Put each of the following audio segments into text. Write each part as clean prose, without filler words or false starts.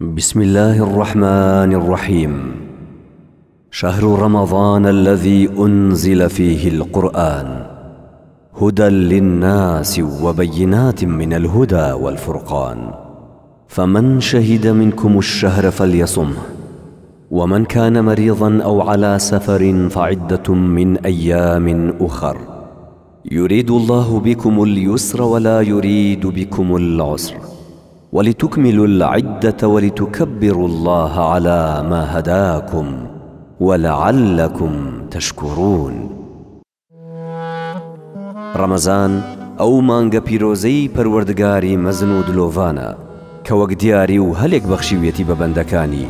بسم الله الرحمن الرحيم. شهر رمضان الذي أنزل فيه القرآن هدى للناس وبينات من الهدى والفرقان، فمن شهد منكم الشهر فليصمه، ومن كان مريضا أو على سفر فعدة من أيام أخر، يريد الله بكم اليسر ولا يريد بكم العسر، ولتكملوا العدة ولتكبروا الله على ما هداكم ولعلكم تشكرون. رمضان ئەو مانگە پیرۆزەی پەروەردگاری مەزن و دلۆڤانە کە وەک دیاری و هەلێک بەخشیوێتی بە بەندەکانی،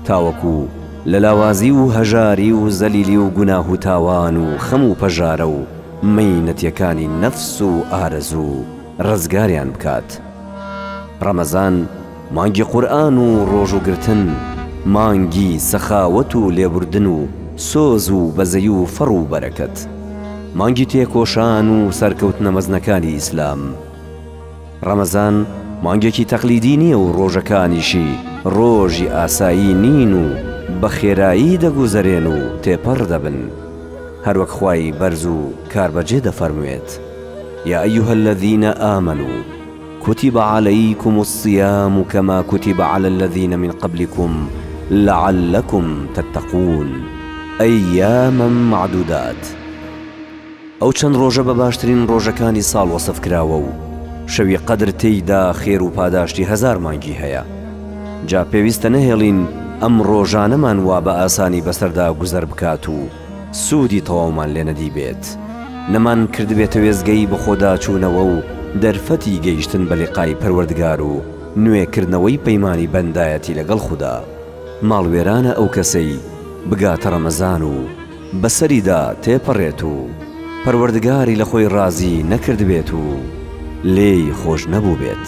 تاوەکو لە لاوازی و هەژاری و زەلیلی و گوناه و تاوان و خەم و پەژارە و مەینەتیەکانی نەفس و ئارەزوو ڕزگاریان بکات. رمضان مانگی قورآن و ڕۆژوگرتن، مانگی سەخاوەت و لێبوردن و سۆز و بەزەی و فەڕ و بەرەکەت، مانگی تێکۆشان و سەرکەوتنە مەزنەکانی ئیسلام. رمضان مانگێکی تەقلیدی نییە و ڕۆژەکانیشی ڕۆژی ئاسایی نین و بە خێرایی دەگوزەرێن و تێپەڕ دەبن، هەروەک خوای بەرز و کاربەجێ دەفەرموێت: یا ئەیها الذین آمنوا كتب عليكم الصيام كما كتب على الذين من قبلكم لعلكم تتقون أياما معدودات. ئەو چەند ڕۆژە بە باشترین ڕۆژەکانی ساڵ وەسف کراوە و شەوی قەدر تێیدا خێر و پاداشتی هەزار مانگی هەیە. جا پێویستە نەهێڵین ئەم ڕۆژانەمان وا بە ئاسانی بەسەردا گوزەر بکات و سوودی تەواومان لێ نەدی بێت، نەمان کردبێتە وێزگەی بە خۆدا چوونەوە و دەرفەتی گەیشتن بە لقای پەروەردگار و نوێکردنەوەی پەیمانی بەندایەتی لەگەڵ خودا. ماڵوێرانە ئەو کەسەی بگاتە ڕەمەزان و بەسەریدا تێپەڕێت و پەروەردگاری لە خۆی ڕازی نەکردبێت و لێی خۆش نەبوو بێت.